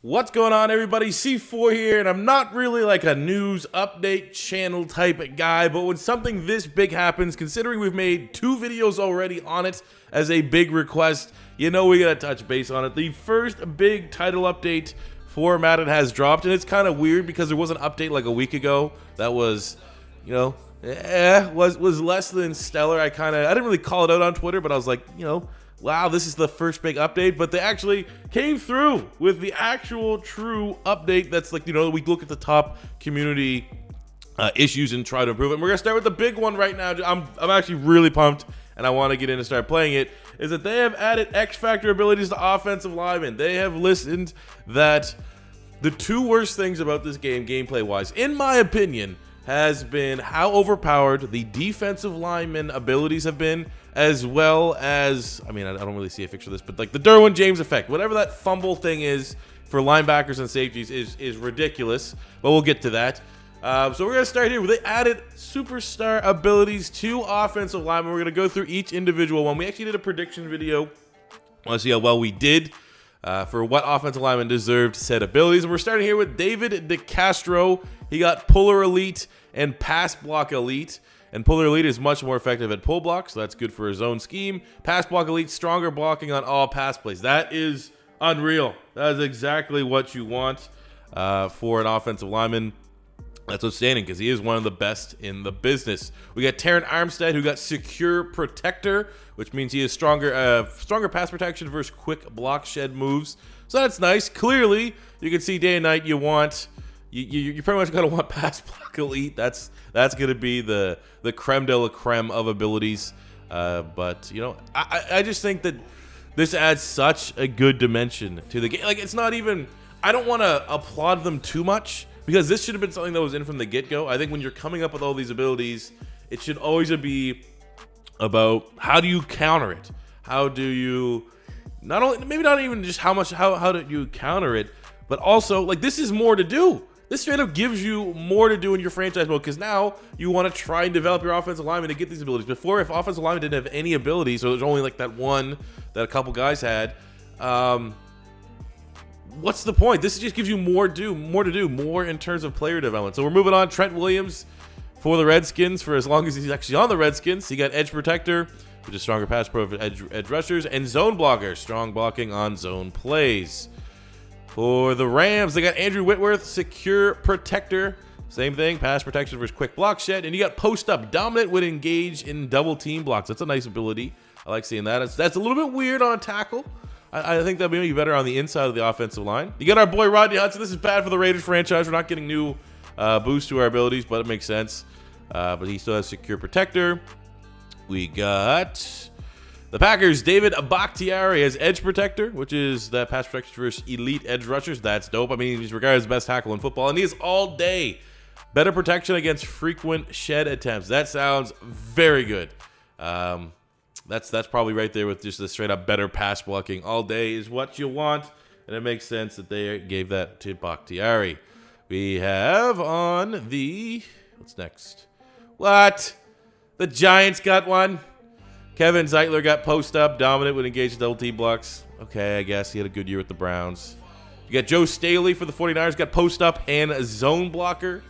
What's going on, everybody? C4 here, and I'm not really like a news update channel type of guy, but when something this big happens, considering we've made 2 videos already on it as a big request, you know we gotta touch base on it. The first big title update for Madden has dropped, and it's kind of weird because there was an update like a week ago that was, you know, was less than stellar. I didn't really call it out on Twitter, but I was like, you know, wow, this is the first big update, but they actually came through with the actual true update that's like, you know, we look at the top community issues and try to improve it. And we're going to start with the big one right now. I'm actually really pumped, and I want to get in and start playing it, is that they have added X Factor abilities to offensive linemen. They have listened that the 2 worst things about this game, gameplay-wise, in my opinion, has been how overpowered the defensive lineman abilities have been, as well as, I mean, I don't really see a picture of this, but like the Derwin James effect, whatever that fumble thing is for linebackers and safeties is ridiculous, but we'll get to that. So we're going to start here. They added superstar abilities to offensive linemen. We're going to go through each individual one. We actually did a prediction video. I want to see how well we did for what offensive lineman deserved said abilities. And we're starting here with David DeCastro. He got Puller Elite and Pass Block Elite. And Puller Elite is much more effective at pull blocks, so that's good for his own scheme. Pass Block Elite, stronger blocking on all pass plays. That is unreal. That is exactly what you want for an offensive lineman. That's outstanding because he is one of the best in the business. We got Terran Armstead, who got Secure Protector, which means he has stronger pass protection versus quick block shed moves. So that's nice. Clearly, you can see day and night you want... You pretty much gotta want Pass Block Elite. That's gonna be the creme de la creme of abilities. But you know, I just think that this adds such a good dimension to the game. Like, it's not even. I don't want to applaud them too much because this should have been something that was in from the get-go. I think when you're coming up with all these abilities, it should always be about how do you counter it. How do you not even just how do you counter it, but also like this is more to do. This straight up gives you more to do in your franchise mode because now you want to try and develop your offensive lineman to get these abilities. Before, if offensive lineman didn't have any abilities, so there's only like that one that a couple guys had, what's the point? This just gives you more to do in terms of player development. So we're moving on. Trent Williams for the Redskins for as long as he's actually on the Redskins. He got Edge Protector, which is stronger pass pro for edge rushers, and Zone Blocker, strong blocking on zone plays. For the Rams, they got Andrew Whitworth, Secure Protector. Same thing, pass protection versus quick block shed. And you got Post Up Dominant when engage in double team blocks. That's a nice ability. I like seeing that. That's a little bit weird on a tackle. I think that'd be better on the inside of the offensive line. You got our boy Rodney Hudson. This is bad for the Raiders franchise. We're not getting new boost to our abilities, but it makes sense. But he still has Secure Protector. We got... the Packers, David Bakhtiari has Edge Protector, which is that pass protection versus elite edge rushers. That's dope. I mean, he's regarded as the best tackle in football, and he is all day. Better protection against frequent shed attempts. That sounds very good. That's probably right there with just the straight up better pass blocking. All day is what you want, and it makes sense that they gave that to Bakhtiari. We have on the... what's next? What? The Giants got one. Kevin Zeitler got Post Up Dominant when engaged in double team blocks. Okay, I guess he had a good year with the Browns. You got Joe Staley for the 49ers, got Post Up and Zone Blocker.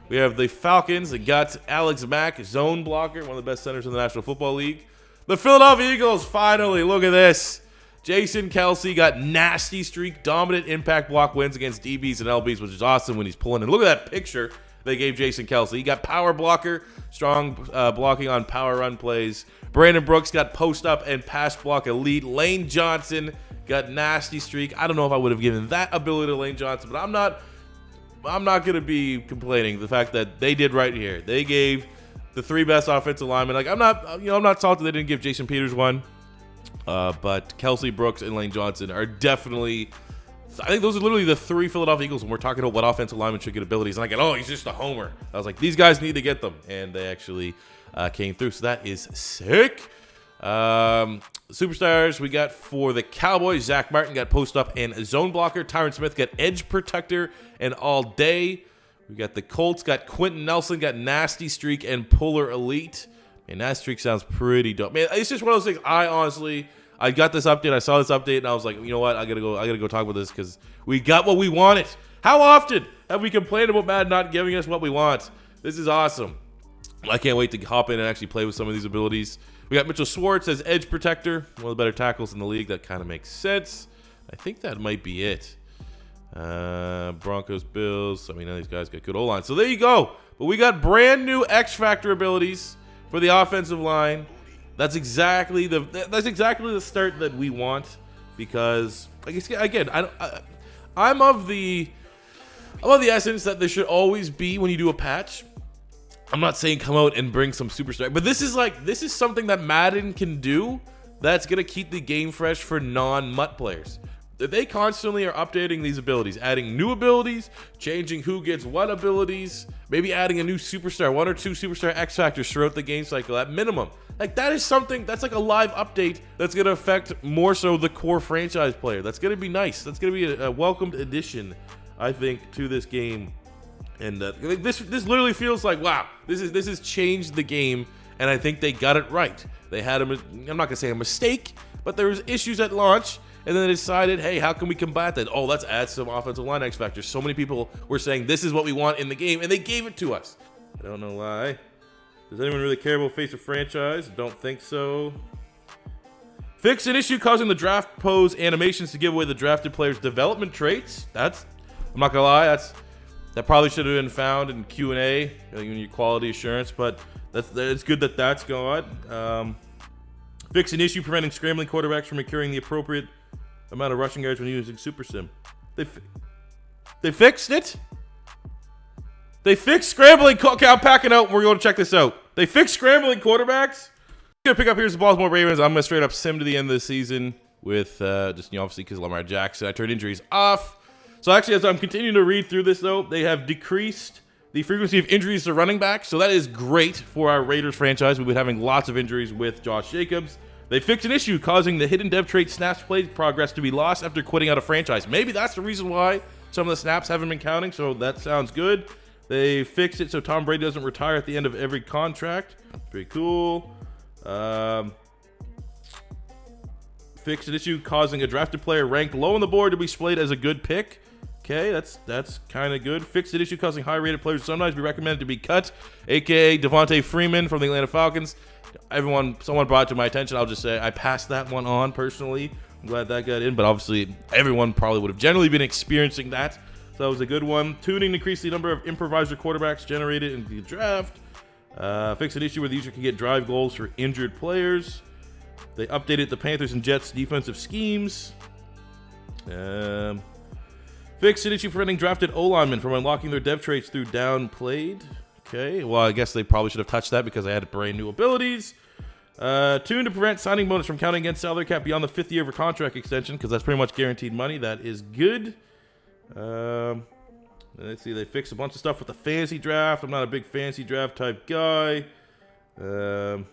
We have the Falcons that got Alex Mack, Zone Blocker, one of the best centers in the National Football League. The Philadelphia Eagles, finally, look at this. Jason Kelsey got Nasty Streak, Dominant Impact Block wins against DBs and LBs, which is awesome when he's pulling in. Look at that picture they gave Jason Kelsey. He got Power Blocker, strong blocking on power run plays. Brandon Brooks got Post Up and Pass Block Elite. Lane Johnson got Nasty Streak. I don't know if I would have given that ability to Lane Johnson, but I'm not going to be complaining the fact that they did right here. They gave the 3 best offensive linemen. Like I'm not salty they didn't give Jason Peters one. But Kelsey, Brooks, and Lane Johnson are definitely, I think those are literally the 3 Philadelphia Eagles when we're talking about what offensive linemen should get abilities. And I get, oh, he's just a homer. I was like, these guys need to get them. And they actually came through. So that is sick. Superstars we got for the Cowboys. Zach Martin got Post Up and Zone Blocker. Tyron Smith got Edge Protector and All Day. We got the Colts. Got Quentin Nelson. Got Nasty Streak and Puller Elite. Man, Nasty Streak sounds pretty dope. Man, it's just one of those things. I got this update. I saw this update, and I was like, you know what? I gotta go talk about this because we got what we wanted. How often have we complained about Madden not giving us what we want? This is awesome. I can't wait to hop in and actually play with some of these abilities. We got Mitchell Schwartz as edge protector, one of the better tackles in the league. That kind of makes sense. I think that might be it. Broncos, Bills. I mean, these guys got good O-line. So there you go. But we got brand new X Factor abilities for the offensive line. That's exactly the start that we want, because I guess again, I'm of the essence that there should always be, when you do a patch, I'm not saying come out and bring some superstar, but this is something that Madden can do that's gonna keep the game fresh for non-MUT players. They constantly are updating these abilities, adding new abilities, changing who gets what abilities, maybe adding a new superstar, 1 or 2 superstar X factors throughout the game cycle at minimum. Like, that is something that's like a live update that's gonna affect more so the core franchise player. That's gonna be nice. That's gonna be a welcomed addition, I think, to this game. And this literally feels like, wow, this has changed the game, and I think they got it right. They had I'm not gonna say a mistake, but there was issues at launch, and then they decided, hey, how can we combat that? Oh, let's add some offensive line X factors. So many people were saying this is what we want in the game, and they gave it to us. I don't know why. Does anyone really care about face of franchise? Don't think so. Fix an issue causing the draft pose animations to give away the drafted player's development traits. I'm not gonna lie, that probably should have been found in Q&A, in your quality assurance, but it's good that that's gone. Fix an issue preventing scrambling quarterbacks from accruing the appropriate amount of rushing yards when using Super Sim. They fixed it? They fixed scrambling. Okay, I'm packing out and we're going to check this out. They fixed scrambling quarterbacks. I'm going to pick up here's the Baltimore Ravens. I'm going to straight up sim to the end of the season with obviously because Lamar Jackson. I turned injuries off. So actually, as I'm continuing to read through this, though, they have decreased the frequency of injuries to running backs. So that is great for our Raiders franchise. We've been having lots of injuries with Josh Jacobs. They fixed an issue causing the hidden dev trait snaps played progress to be lost after quitting out a franchise. Maybe that's the reason why some of the snaps haven't been counting, so that sounds good. They fixed it so Tom Brady doesn't retire at the end of every contract. Pretty cool. Fixed an issue causing a drafted player ranked low on the board to be displayed as a good pick. Okay, that's kind of good. Fixed an issue causing high-rated players to sometimes be recommended to be cut, a.k.a. Devontae Freeman from the Atlanta Falcons. Someone brought it to my attention. I'll just say I passed that one on personally. I'm glad that got in, but obviously everyone probably would have generally been experiencing that. So that was a good one. Tuning to increase the number of improviser quarterbacks generated in the draft. Fix an issue where the user can get drive goals for injured players. They updated the Panthers and Jets defensive schemes. Fix an issue preventing drafted O-linemen from unlocking their dev traits through down played. Okay, well, I guess they probably should have touched that because I had brand new abilities. Tune to prevent signing bonus from counting against salary cap beyond the 5th year of a contract extension, because that's pretty much guaranteed money. That is good. Let's see, they fixed a bunch of stuff with the fantasy draft. I'm not a big fantasy draft type guy. But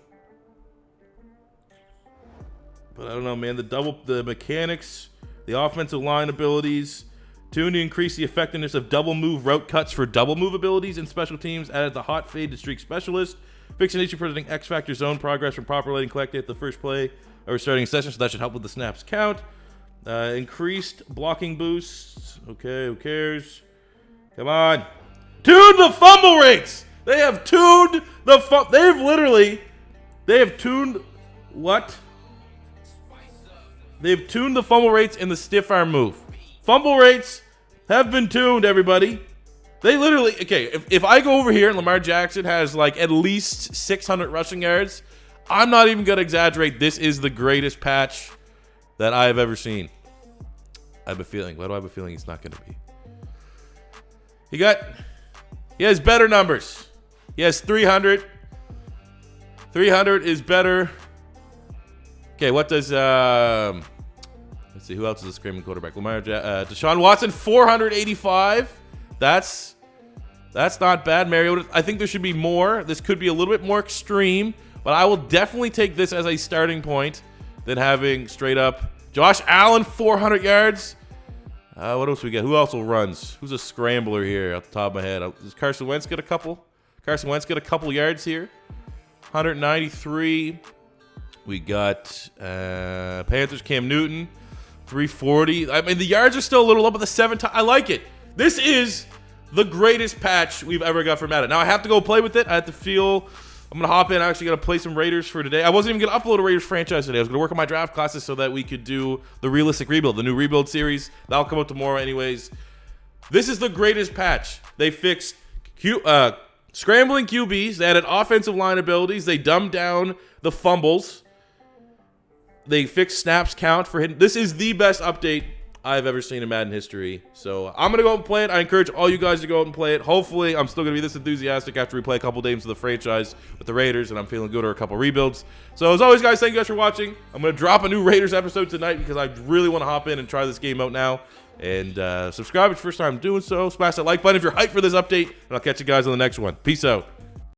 I don't know, man. The mechanics, the offensive line abilities. Tune to increase the effectiveness of double move route cuts for double move abilities in special teams. Added the hot fade to streak specialist. Fix an issue preventing X Factor zone progress from proper letting collected at the first play or starting a session, so that should help with the snaps count. Increased blocking boosts. Okay, who cares? Come on. Tune the fumble rates! They have tuned the They have tuned what? They've tuned the fumble rates in the stiff arm move. Fumble rates have been tuned, everybody. They literally, okay, if I go over here and Lamar Jackson has like at least 600 rushing yards, I'm not even going to exaggerate. This is the greatest patch that I have ever seen. I have a feeling. Why do I have a feeling he's not going to be? He has better numbers. He has 300. 300 is better. Okay, what does, let's see, who else is a screaming quarterback? Deshaun Watson, 485. That's not bad. Mariota, I think there should be more. This could be a little bit more extreme, but I will definitely take this as a starting point than having straight up Josh Allen, 400 yards. What else we got? Who also runs? Who's a scrambler here off the top of my head? Does Carson Wentz get a couple? Carson Wentz get a couple yards here. 193. We got Panthers Cam Newton, 340. I mean, the yards are still a little up, but the 7 times. I like it. This is the greatest patch we've ever got for Madden. Now, I have to go play with it. I have to feel. I'm going to hop in. I'm actually going to play some Raiders for today. I wasn't even going to upload a Raiders franchise today. I was going to work on my draft classes so that we could do the realistic rebuild, the new rebuild series. That'll come out tomorrow anyways. This is the greatest patch. They fixed scrambling QBs. They added offensive line abilities. They dumbed down the fumbles. They fixed snaps count for hidden. This is the best update I've ever seen in Madden history. So I'm going to go out and play it. I encourage all you guys to go out and play it. Hopefully, I'm still going to be this enthusiastic after we play a couple games of the franchise with the Raiders, and I'm feeling good, or a couple rebuilds. So as always, guys, thank you guys for watching. I'm going to drop a new Raiders episode tonight because I really want to hop in and try this game out now. And subscribe if it's your first time doing so. Smash that like button if you're hyped for this update, and I'll catch you guys on the next one. Peace out.